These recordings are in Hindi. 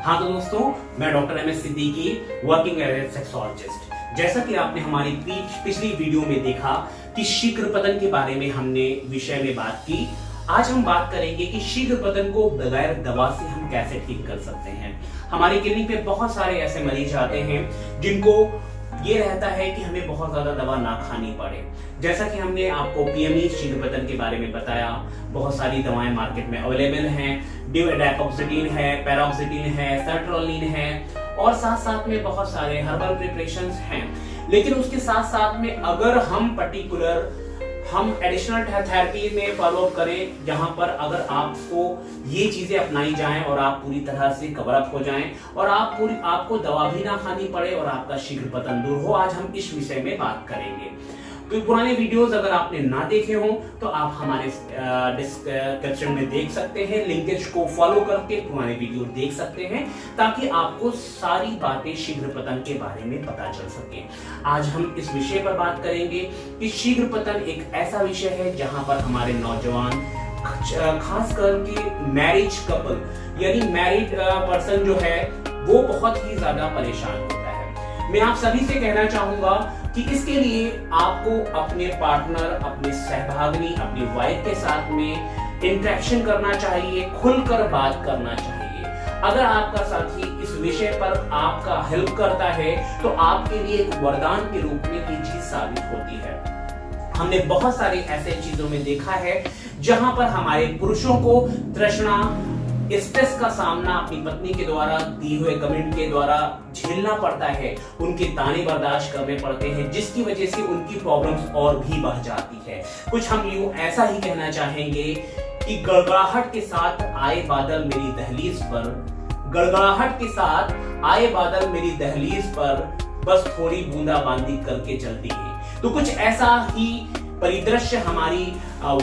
हाँ तो दोस्तों, मैं doctor M S Siddiqui, working as sexologist. जैसा कि आपने हमारी पिछली वीडियो में देखा कि शीघ्र पतन के बारे में हमने विषय में बात की। आज हम बात करेंगे कि शीघ्र पतन को बगैर दवा से हम कैसे ठीक कर सकते हैं। हमारी क्लिनिक पे बहुत सारे ऐसे मरीज आते हैं जिनको ये रहता है कि हमें बहुत ज्यादा दवा ना खानी पड़े। जैसा कि हमने आपको पीएमई शीघ्र पतन के बारे में बताया, बहुत सारी दवाएं मार्केट में अवेलेबल हैं। डिवाडाकोक्सिडिन है, पैराक्सिडिन है, सर्ट्रोलिन है और साथ साथ में बहुत सारे हर्बल प्रिपरेशंस हैं। लेकिन उसके साथ साथ में अगर हम एडिशनल थेरेपी में फॉलो करें, जहां पर अगर आपको ये चीजें अपनाई जाएं और आप पूरी तरह से कवर अप हो जाएं और आपको दवा भी ना खानी पड़े और आपका शीघ्र पतन दूर हो, आज हम इस विषय में बात करेंगे। तो पुराने वीडियोस अगर आपने ना देखे हो तो आप हमारे डिस्क्रिप्शन में देख सकते हैं, लिंकेज को फॉलो करके पुराने वीडियो देख सकते हैं ताकि आपको सारी बातें शीघ्र पतन के बारे में पता चल सके। आज हम इस विषय पर बात करेंगे कि शीघ्र पतन एक ऐसा विषय है जहां पर हमारे नौजवान, खास करके मैरिज कपल यानी मैरिड पर्सन जो है वो बहुत ही ज्यादा परेशान होता है। मैं आप सभी से कहना चाहूंगा कि इसके लिए आपको अपने पार्टनर, अपने सहभागिनी, अपनी वाइफ के साथ में इंटरेक्शन करना चाहिए, खुलकर बात करना चाहिए। अगर आपका साथी इस विषय पर आपका हेल्प करता है तो आपके लिए एक वरदान के रूप में ये चीज साबित होती है। हमने बहुत सारी ऐसे चीजों में देखा है जहां पर हमारे पुरुषों को तृष्णा, स्ट्रेस का सामना अपनी पत्नी के द्वारा दी हुए कमेंट के द्वारा झेलना पड़ता है, उनके ताने बर्दाश्त करने पड़ते हैं, जिसकी वजह से उनकी प्रॉब्लम्स और भी बढ़ जाती है। कुछ हम यूं ऐसा ही कहना चाहेंगे कि गड़गड़ाहट के साथ आए बादल मेरी दहलीज पर, गड़गड़ाहट के साथ आए बादल मेरी दहलीज पर, बस थोड़ी बूंदाबांदी करके चलती है। तो कुछ ऐसा ही परिदृश्य हमारी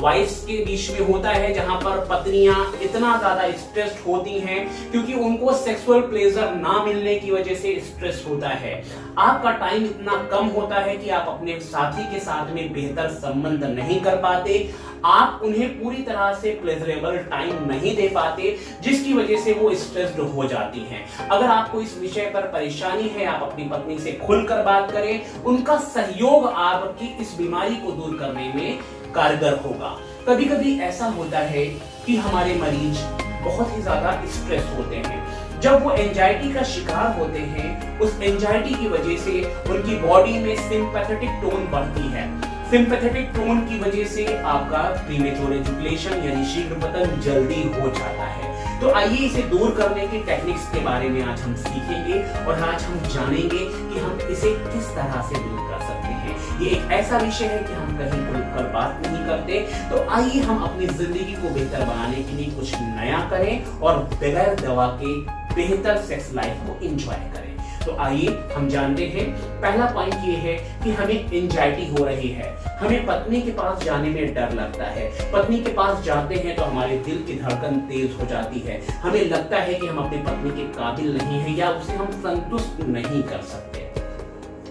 वाइफ्स के बीच में होता है जहां पर पत्नियां इतना ज्यादा स्ट्रेस्ड होती हैं क्योंकि उनको सेक्सुअल प्लेजर ना मिलने की वजह से स्ट्रेस होता है। आपका टाइम इतना कम होता है कि आप अपने साथी के साथ में बेहतर संबंध नहीं कर पाते, आप उन्हें पूरी तरह से प्लेजरेबल टाइम नहीं दे पाते, जिसकी वजह से वो स्ट्रेस्ड हो जाती हैं। अगर आपको इस विषय पर परेशानी है, आप अपनी पत्नी से खुलकर बात करें, उनका सहयोग आपकी इस बीमारी को दूर करने में कारगर होगा। कभी कभी ऐसा होता है कि हमारे मरीज बहुत ही ज्यादा स्ट्रेस होते हैं। जब वो एंजाइटी का शिकार होते हैं, उस एंजाइटी की वजह से उनकी बॉडी में सिंपैथेटिक टोन बढ़ती है। सिंपैथेटिक टोन की वजह से आपका प्रीमेच्योर एजुकेशन यानी शीघ्र पतन जल्दी हो जाता है। तो आइए इसे दूर करने के टेक्निक्स के बारे में आज हम सीखेंगे और आज हम जानेंगे कि हम इसे किस तरह से दूर कर सकते हैं। ये एक ऐसा विषय है कि हम कहीं खुलकर बात नहीं करते, तो आइए हम अपनी जिंदगी को बेहतर बनाने के लिए कुछ नया करें और बगैर दवा के बेहतर सेक्स लाइफ को एंजॉय करें। तो आइए हम जानते हैं। पहला पॉइंट ये है कि हमें एंजाइटी हो रही है, हमें पत्नी के पास जाने में डर लगता है। पत्नी के पास जाते हैं तो हमारे दिल की धड़कन तेज हो जाती है, हमें लगता है कि हम अपनी पत्नी के काबिल नहीं हैं या उसे हम संतुष्ट नहीं कर सकते।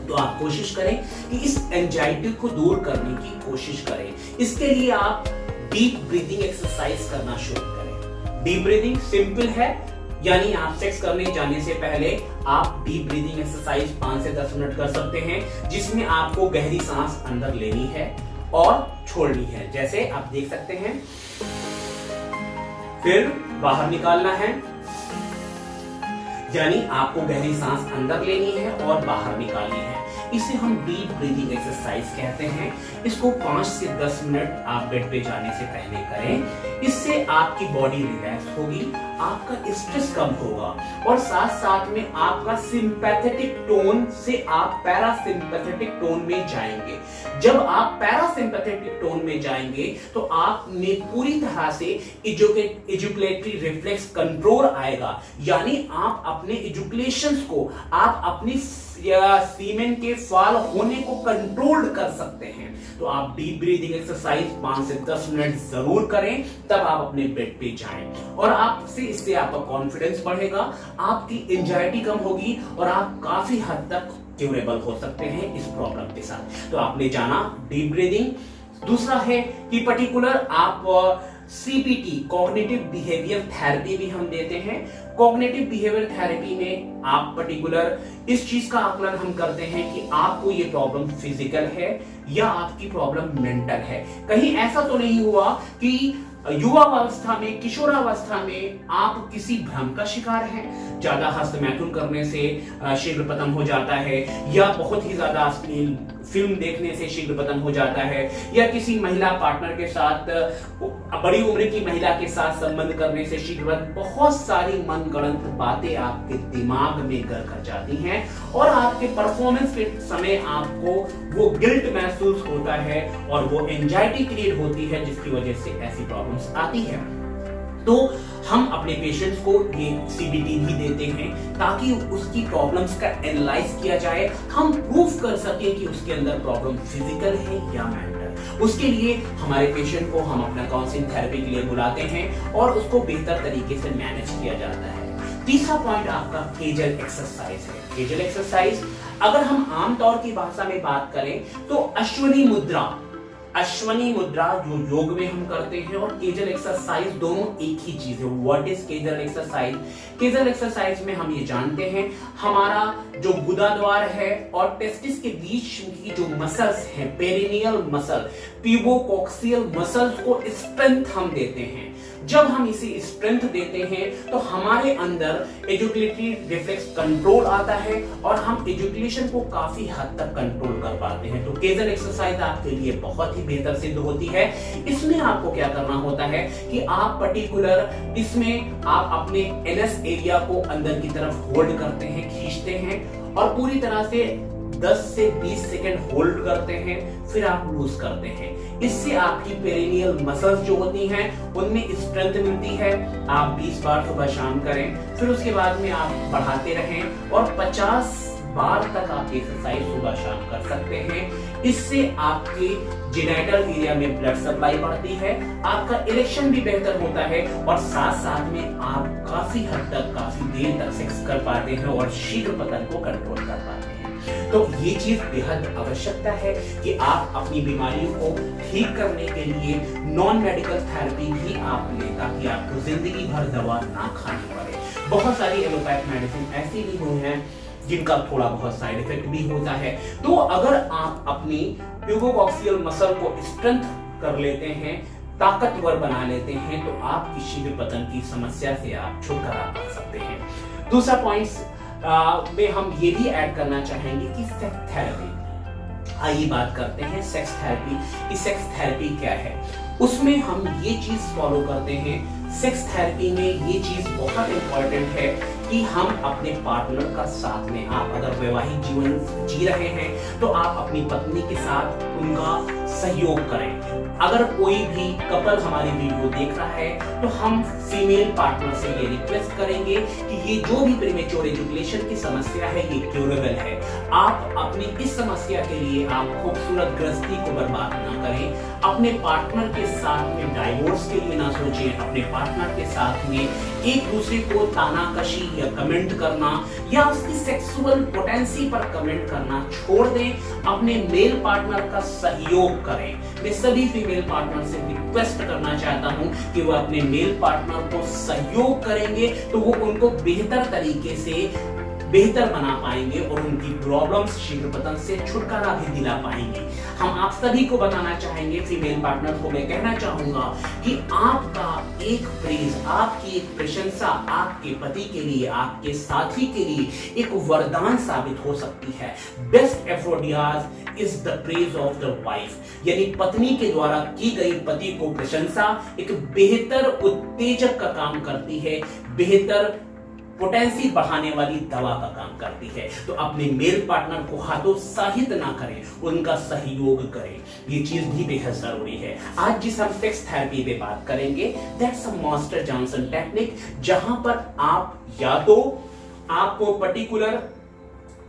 तो आप कोशिश करें कि इस एंजाइटी को दूर करने की कोशिश करें। इसके लिए आप डीप ब्रीदिंग एक्सरसाइज करना शुरू करें। डीप ब्रीदिंग सिंपल है, यानी आप सेक्स करने जाने से पहले आप डीप ब्रीदिंग एक्सरसाइज 5 से 10 मिनट कर सकते हैं, जिसमें आपको गहरी सांस अंदर लेनी है और छोड़नी है। जैसे आप देख सकते हैं, फिर बाहर निकालना है, यानी आपको गहरी सांस अंदर लेनी है और बाहर निकालनी है। इसे हम डीप ब्रीदिंग एक्सरसाइज कहते हैं। इसको 5 से 10 मिनट आप बेड पे जाने से पहले करें। इससे आपकी बॉडी रिलैक्स होगी, आपका स्ट्रेस कम होगा और साथ साथ में आपका सिंपैथेटिक टोन से आप पैरासिम्पैथेटिक टोन में जाएंगे। जब आप पैरासिम्पैथेटिक टोन में जाएंगे तो आप में पूरी तरह से इजुकुलेटरी रिफ्लेक्स कंट्रोल आएगा, यानी आप अपने इजुकुलेशंस को, आप अपनी सीमेन के फॉल होने को कंट्रोल कर सकते हैं। तो आप डीप ब्रीदिंग एक्सरसाइज 5 से 10 मिनट जरूर करें, तब आप अपने बेड पे जाएं और आपसे इससे आपका कॉन्फिडेंस बढ़ेगा, आपकी एंजाइटी कम होगी और आप काफी हद तक क्यूरेबल हो सकते हैं इस प्रॉब्लम के साथ। तो आपने जाना डीप ब्रीदिंग। दूसरा है कि पर्टिकुलर आप CBT कॉग्निटिव बिहेवियर थेरेपी भी हम देते हैं। कॉग्निटिव बिहेवियर थेरेपी में आप पर्टिकुलर इस चीज का आकलन हम करते हैं कि आपको ये प्रॉब्लम फिजिकल है या आपकी प्रॉब्लम मेंटल है। कहीं ऐसा तो नहीं हुआ कि युवावस्था में, किशोरावस्था में आप किसी भ्रम का शिकार हैं, ज्यादा हस्तमैथुन करने से शीघ्र पतन हो जाता है, या बहुत ही ज्यादा अश्लील फिल्म देखने से शीघ्र पतन हो जाता है, या किसी महिला पार्टनर के साथ, बड़ी उम्र की महिला के साथ संबंध करने से शीघ्र, बहुत सारी मनगढ़ंत बातें आपके दिमाग में घर कर जाती हैं और आपके परफॉर्मेंस के समय आपको वो गिल्ट महसूस होता है और वो एंजाइटी क्रिएट होती है, जिसकी वजह से ऐसी प्रॉब्लम्स आती है। तो हम अपने पेशेंट्स को ये CBT भी देते हैं ताकि उसकी प्रॉब्लम्स का एनालाइज किया जाए, हम प्रूफ कर सके कि उसके अंदर प्रॉब्लम फिजिकल है या मेंटल। उसके लिए हमारे पेशेंट को हम अपना काउंसलिंग थेरेपी के लिए बुलाते हैं और उसको बेहतर तरीके से मैनेज किया जाता है। तीसरा पॉइंट आपका केजल एक्सरसाइज है। केजल एक्सरसाइज अगर हम आमतौर की भाषा में बात करें तो अश्वनी मुद्रा जो योग में हम करते हैं और केजल एक्सरसाइज दोनों एक ही चीज है। What is Kejal exercise? Kejal exercise में हम ये जानते हैं हमारा जो गुदाद्वार है और टेस्टिस के बीच की जो मसल्स हैं, पेरिनियल मसल, पिवोकोक्सियल मसल्स को स्ट्रेंथ हम देते हैं। जब हम इसे स्ट्रेंथ देते हैं तो हमारे अंदर एजुकेटरी रिफ्लेक्स कंट्रोल आता है और हम एजुकेशन को काफी हद तक कंट्रोल कर पाते हैं। तो केजल एक्सरसाइज आपके लिए बहुत ही बेहतर सिद्ध होती है। इसमें आपको क्या करना होता है कि आप पर्टिकुलर इसमें आप अपने एनएस एरिया को अंदर की तरफ होल्ड करते हैं, खींचते हैं और पूरी तरह से 10 से 20 सेकंड होल्ड करते हैं, फिर आप लूज करते हैं। इससे आपकी पेरिनियल मसल्स जो होती हैं उनमें स्ट्रेंथ मिलती है। आप 20 बार सुबह शाम करें, फिर उसके बाद में आप बढ़ाते रहें और 50 बार तक आप एक्सरसाइज सुबह शाम कर सकते हैं। इससे आपके जेनिटल एरिया में ब्लड सप्लाई बढ़ती है, आपका इरेक्शन भी बेहतर होता है और साथ साथ में आप काफी हद तक, काफी देर तक सेक्स कर पाते हैं और शीघ्र पतन को कंट्रोल कर पाते हैं। तो ये चीज बेहद आवश्यकता है कि आप अपनी बीमारियों को ठीक करने के लिए नॉन मेडिकल थेरेपी भी आप लें ताकि आपको जिंदगी भर दवा ना खानी पड़े। बहुत सारी एलोपैथ मेडिसिन ऐसी भी हुई हैं जिनका थोड़ा बहुत साइड इफेक्ट भी होता है। तो अगर आप अपनी प्यूबोकॉक्सियल मसल को स्ट्रेंथ कर लेते हैं, ताकतवर बना लेते हैं, तो आपकी शीघ्र पतन की समस्या से आप छुटकारा पा सकते हैं। दूसरा पॉइंट में हम ये भी ऐड करना चाहेंगे कि सेक्स थेरेपी। आइए बात करते हैं सेक्स थेरेपी कि सेक्स थेरेपी क्या है। उसमें हम ये चीज फॉलो करते हैं, सेक्स थेरेपी में ये चीज बहुत इंपॉर्टेंट है कि हम अपने पार्टनर का साथ में, आप अगर वैवाहिक जीवन जी रहे हैं तो आप अपनी पत्नी के साथ उनका सहयोग करें। अगर कोई भी कपल हमारी वीडियो देख रहा है तो हम फीमेल पार्टनर से ये रिक्वेस्ट करेंगे कि ये जो भी प्रीमेच्योर एजुकेशन की समस्या है ये क्यूरेबल है। आप अपनी इस समस्या के लिए आप खूबसूरत गृहस्थी को बर्बाद ना करें। अपने पार्टनर के साथ में डाइवोर्स के लिए ना सोचें। अपने पार्टनर के साथ में एक दूसरे को तानाकशी या कमेंट करना या उसकी सेक्सुअल पोटेंसी पर कमेंट करना छोड़ दें। अपने मेल पार्टनर का सहयोग करें। मैं सभी फीमेल पार्टनर से रिक्वेस्ट करना चाहता हूं कि वो अपने मेल पार्टनर को सहयोग करेंगे तो वो उनको बेहतर तरीके से बेहतर बना पाएंगे और उनकी प्रॉब्लम्स शीघ्र पतन से छुटकारा भी दिला पाएंगे। हम आप सभी को बताना चाहेंगे, फीमेल पार्टनर को मैं कहना चाहूंगा कि आपका एक प्रेज, आपकी एक प्रशंसा आपके पति के लिए, आपके साथी के लिए एक वरदान साबित हो सकती है। Best aphrodisiac is the praise of the wife, यानी पत्नी के द्वारा की गई पति को प्रशंसा एक बेहतर उत्तेजक का काम करती है, बेहतर पोटेंसी बढ़ाने वाली दवा का काम करती है। तो अपने मेल पार्टनर को हतोत्साहित ना करें, उनका सहयोग करें। ये चीज भी बेहद जरूरी है। आज जिस हम सेक्स थेरेपी पे बात करेंगे, that's a master Johnson technique, जहां पर आप या तो आपको पर्टिकुलर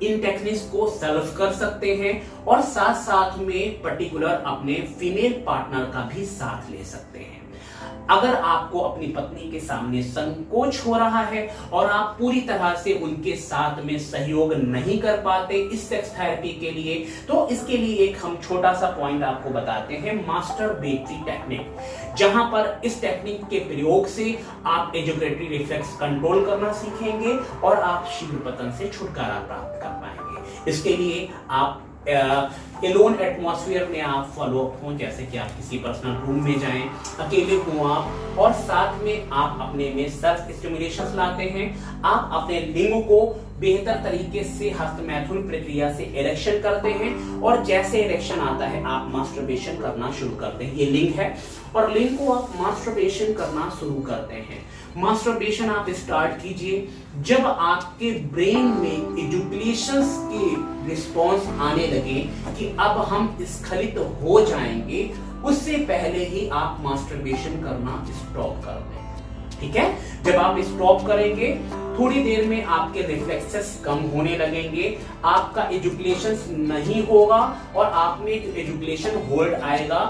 इन टेक्निक्स को सेल्फ कर सकते हैं और साथ साथ में पर्टिकुलर अपने फीमेल पार्टनर का भी साथ ले सकते हैं। अगर आपको अपनी पत्नी के सामने संकोच हो रहा है और आप पूरी तरह से उनके साथ में सहयोग नहीं कर पाते इस सेक्स थेरेपी के लिए, तो इसके लिए एक हम छोटा सा पॉइंट आपको बताते हैं, मास्टरबेटरी टेक्निक, जहां पर इस टेक्निक के प्रयोग से आप एजुकेटरी रिफ्लेक्स कंट्रोल करना सीखेंगे और आप शीघ्र पतन से छुटकारा प्राप्त कर पाएंगे। इसके लिए आप एलोन एटमॉस्फेयर में आप फॉलो अप हो, जैसे कि आप किसी पर्सनल रूम में जाएं, अकेले हो आप, और साथ में आप अपने में सेल्फ स्टिमुलेशन लाते हैं। आप अपने लिंग को बेहतर तरीके से हस्तमैथुन प्रक्रिया से इरेक्शन करते हैं और जैसे इरेक्शन आता है आप मास्टरबेशन करना शुरू करते हैं। ये लिंग है और लिंग को आप मास्टरबेशन करना शुरू करते हैं। मास्टरबेशन आप स्टार्ट कीजिए जब आपके ब्रेन में इजुकुलेशंस के रिस्पॉन्स आने लगे कि अब हम स्खलित हो जाएंगे, उससे पहले ही आप मास्टरबेशन करना स्टॉप कर दें। ठीक है, जब आप स्टॉप करेंगे थोड़ी देर में आपके रिफ्लेक्सेस कम होने लगेंगे, आपका एजुकुलेशन नहीं होगा और आप में एजुकुलेशन होल्ड आएगा।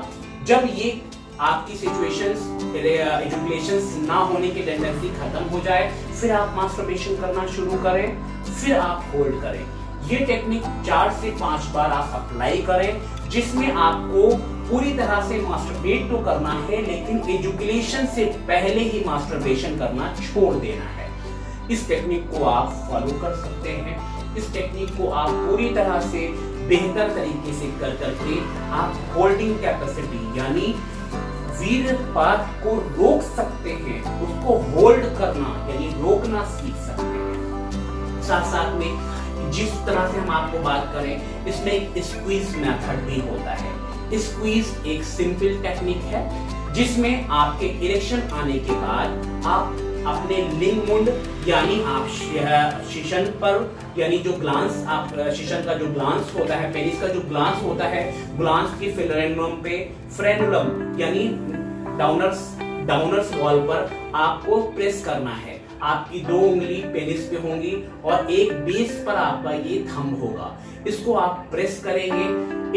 जब ये आपकी सिचुएशंस एजुकुलेशंस ना होने की टेंडेंसी खत्म हो जाए, फिर आप मास्टरबेशन करना शुरू करें, फिर आप होल्ड करें। ये टेक्निक 4 से 5 बार आप अप्लाई करें, जिसमें आपको पूरी तरह से मास्टरबेट तो करना है लेकिन एजुकुलेशन से पहले ही मास्टरबेशन करना छोड़ देना है। इस टेक्निक को आप फॉलो कर सकते हैं। इस टेक्निक को आप पूरी तरह से बेहतर तरीके से कर करके आप होल्डिंग कैपेसिटी यानी वीर्यपात को रोक सकते हैं, उसको होल्ड करना यानी रोकना सीख सकते हैं। साथ साथ में जिस तरह से हम आपको बात करें, इसमें एक स्क्वीज मेथड भी होता है। स्क्वीज एक सिंपल टेक्निक है जिसमें आपके इरेक्शन आने के बाद आप अपने लिंग मुंड यानी आप शिशन पर यानी जो ग्लांस आप शिशन का जो ग्लांस होता है, पेनिस का जो ग्लांस होता है, ग्लांस के फ्रेनुलम पे फ्रेनुलम यानी डाउनर्स वॉल पर आपको प्रेस करना है। आपकी 2 उंगली पेनिस पे होंगी और एक बेस पर आपका ये थंब होगा। इसको आप प्रेस करेंगे,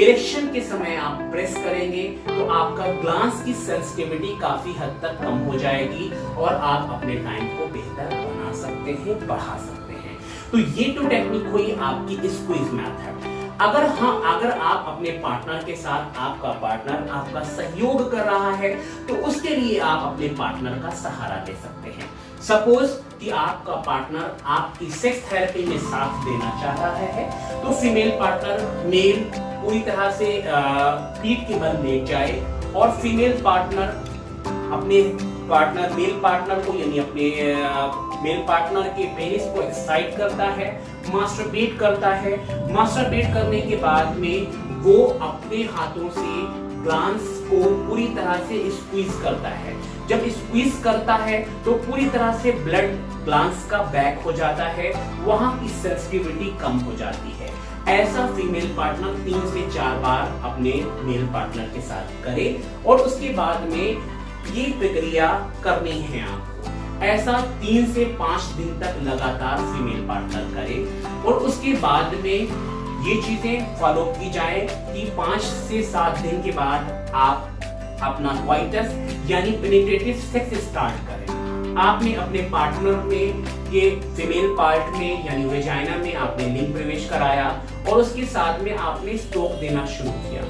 इरेक्शन के समय आप प्रेस करेंगे तो आपका ग्लांस की सेंसिटिविटी काफी हद तक कम हो जाएगी और आप अपने टाइम को बेहतर बना सकते हैं, बढ़ा सकते हैं। तो ये तो टेक्निक हुई आपकी स्क्वीज मेथड। अगर आप अपने पार्टनर के साथ, आपका पार्टनर आपका सहयोग कर रहा है, तो उसके लिए आप अपने पार्टनर का सहारा ले सकते हैं। सपोज कि आपका पार्टनर आपकी सेक्स थेरेपी में साथ देना चाह रहा है, तो फीमेल पार्टनर मेल पूरी तरह से पीठ के बल लेट जाए और फीमेल पार्टनर अपने मेल पार्टनर को यानी अपने मेल पार्टनर के पेनिस को एक्साइट करता है, मास्टरबेट करता है। मास्टरबेट करने के बाद में वो अपने हाथों से ग्लांस को पूरी तरह से स्क्वीज करता है। जब स्क्वीज करता है तो पूरी तरह से ब्लड ग्लांस का बैक हो जाता है, वहां की सेंसिटिविटी कम हो जाती है। ऐसा फीमेल पार्टनर 3 से 4 बार अपने मेल पार्टनर के साथ करे और उसके बाद में ये प्रक्रिया करनी है आपको। ऐसा 3 से 5 दिन तक लगातार फीमेल पार्टनर करे और उसके बाद में ये चीजें फॉलो की जाए कि 5 से 7 दिन के बाद आप अपना क्वाइटस यानी पेनिट्रेटिव सेक्स स्टार्ट करें। आपने अपने पार्टनर में ये फीमेल पार्ट में यानी वेजाइना में आपने लिंग प्रवेश कराया और उसके साथ में आपने स्ट्रोक देना शुरू किया।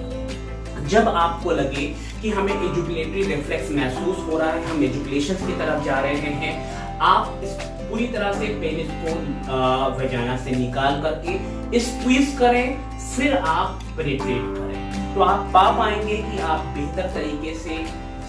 जब आपको लगे कि हमें एजुकुलेटरी रिफ्लेक्स महसूस हो रहा है, हम एजुकुलेशन की तरफ जा रहे हैं, आप इस पूरी तरह से पेनिस को वेजाइना से निकाल करके स्क्वीज करें, फिर आप पेनिट्रेट करें, तो आप पा पाएंगे कि आप बेहतर तरीके से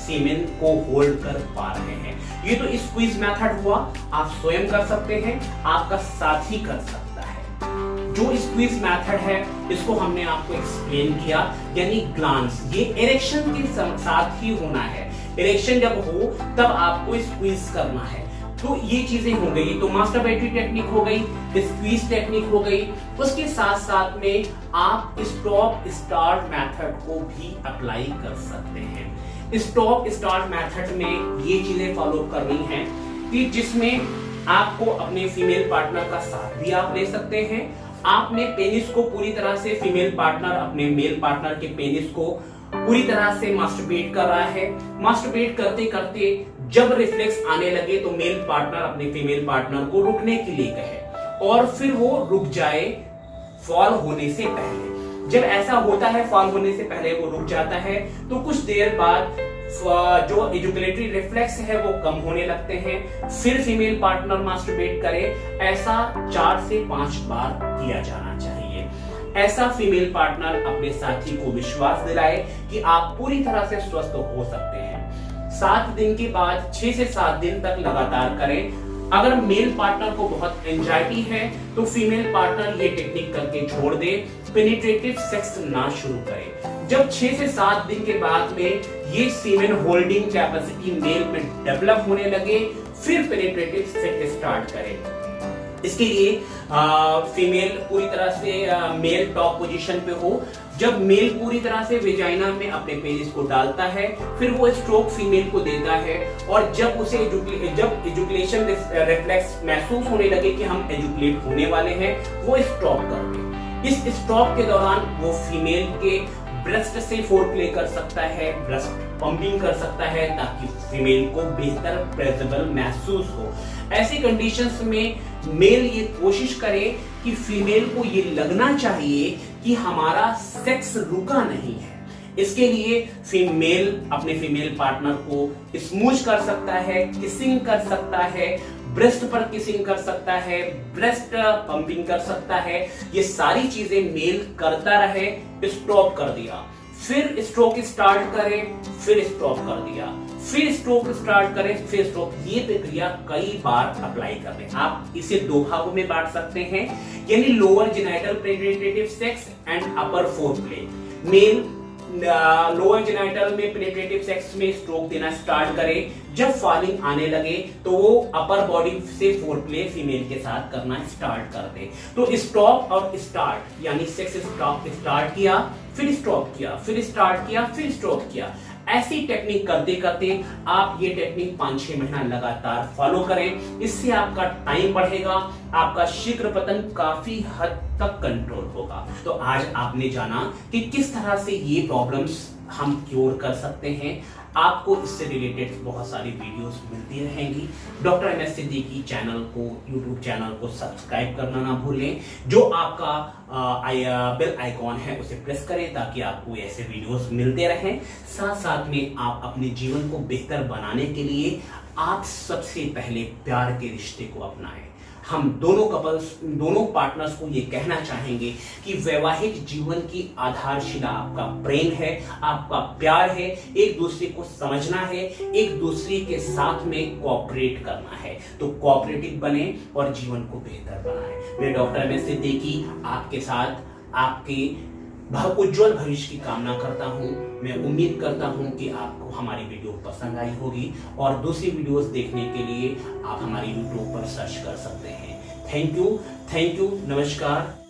सीमेन को होल्ड कर पा रहे हैं। ये तो स्क्वीज मेथड हुआ, आप स्वयं कर सकते हैं, आपका साथी कर सकता है। जो स्क्वीज मेथड है इसको हमने आपको एक्सप्लेन किया, यानी ग्लांस ये इरेक्शन के साथ ही होना है। इरेक्शन जब हो तब आपको स्क्वीज करना है। तो ये चीजें हो गई, तो मास्टरबेटरी टेक्निक हो गई, स्क्वीज टेक्निक हो गई। उसके साथ साथ में आप स्टॉप स्टार्ट मेथड को भी अप्लाई कर सकते हैं। स्टॉप स्टार्ट मेथड में ये चीजें फॉलो करनी है कि जिसमें आपको अपने फीमेल पार्टनर का साथ भी आप ले सकते हैं आपने पेनिस को पूरी तरह से फीमेल पार्टनर अपने मेल पार्टनर के पेनिस को पूरी तरह से मास्टरबेट कर रहा है। मास्टरबेट करते करते जब रिफ्लेक्स आने लगे तो मेल पार्टनर अपने फीमेल पार्टनर को रुकने के लिए कहे और फिर वो रुक जाए फॉल होने से पहले। जब ऐसा होता है, फॉल होने से पहले वो रुक जाता है, तो कुछ देर बाद जो एजुकुलेटरी रिफ्लेक्स है वो कम होने लगते हैं। फिर फीमेल पार्टनर मास्टरबेट करे। ऐसा 4 से 5 बार किया जाना चाहिए। ऐसा फीमेल पार्टनर अपने साथी को विश्वास दिलाए कि आप पूरी तरह से स्वस्थ हो सकते हैं। 7 दिन के बाद 6 से 7 दिन तक लगातार करें। अगर मेल पार्टनर को बहुत एंजाइटी है तो फीमेल पार्टनर ये टेक्निक करके छोड़ दे, पेनिट्रेटिव सेक्स ना शुरू करे। जब 6 से 7 दिन के बाद में ये सीमेन होल्डिंग कैपेसिटी मेल में डेवलप होने लगे, फिर पेनिट्रेटिव सेक्स स्टार्ट करें। इसके लिए फीमेल पूरी तरह से मेल टॉप पोजीशन पे हो। जब मेल पूरी तरह से वेजाइना में अपने पेनिस को डालता है, फिर वो स्ट्रोक फीमेल को देता है और जब उसे जब एजुकुलेशन रिफ्लेक्स महसूस होने लगे कि हम एजुकुलेट होने वाले हैं, वो स्टॉप कर दे। इस स्टॉप के दौरान वो फीमेल के ब्रेस्ट से फोरप्ले कर सकता है, ब्रेस्ट पंपिंग कर सकता है ताकि फीमेल को बेहतर प्लेजेबल महसूस हो। ऐसी कंडीशंस में मेल ये कोशिश करे कि फीमेल को ये लगना चाहिए कि हमारा सेक्स रुका नहीं है। इसके लिए फीमेल अपने फीमेल पार्टनर को स्मूच कर सकता है, किसिंग कर सकता है, ब्रेस्ट पर किसिंग कर सकता है, ब्रेस्ट पंपिंग कर सकता है। ये सारी चीजें मेल करता रहे। स्टॉप कर दिया, फिर स्ट्रोक स्टार्ट करे, फिर स्टॉप कर दिया, फिर स्ट्रोक स्टार्ट करें, फिर स्ट्रोक। ये प्रक्रिया कई बार अप्लाई कर लें। आप इसे 2 भागों में बांट सकते हैं, यानी lower genital penetrative sex and upper foreplay. Male lower genital में पेनिट्रेटिव सेक्स में स्ट्रोक देना स्टार्ट करे। जब फॉलिंग आने लगे तो वो अपर बॉडी से फोरप्ले फीमेल के साथ करना स्टार्ट कर दे। तो स्टॉप और स्टार्ट, यानी सेक्स स्टार्ट किया, फिर स्टॉप किया, फिर स्टार्ट किया, फिर स्टॉप किया। ऐसी टेक्निक करते करते आप ये टेक्निक 5-6 महीना लगातार फॉलो करें। इससे आपका टाइम बढ़ेगा, आपका शीघ्र पतन काफी हद तक कंट्रोल होगा। तो आज आपने जाना कि किस तरह से ये प्रॉब्लम्स हम क्योर कर सकते हैं। आपको इससे रिलेटेड बहुत सारी वीडियोस मिलती रहेंगी। Doctor M S Siddiqui channel को, यूट्यूब चैनल को सब्सक्राइब करना ना भूलें। जो आपका बेल आइकॉन है उसे प्रेस करें ताकि आपको ऐसे वीडियोस मिलते रहें। साथ साथ में आप अपने जीवन को बेहतर बनाने के लिए आप सबसे पहले प्यार के रिश्ते को अपनाएं। हम दोनों पार्टनर्स को ये कहना चाहेंगे कि वैवाहिक जीवन की आधारशिला आपका प्रेम है, आपका प्यार है, एक दूसरे को समझना है, एक दूसरे के साथ में कोऑपरेट करना है। तो कोऑपरेटिव बने और जीवन को बेहतर बनाएं। मैं डॉक्टर एम एस सिद्दीकी आपके साथ आपके उज्जवल भविष्य की कामना करता हूं। मैं उम्मीद करता हूं कि आपको हमारी वीडियो पसंद आई होगी और दूसरी वीडियोस देखने के लिए आप हमारी यूट्यूब पर सर्च कर सकते हैं। थैंक यू, नमस्कार।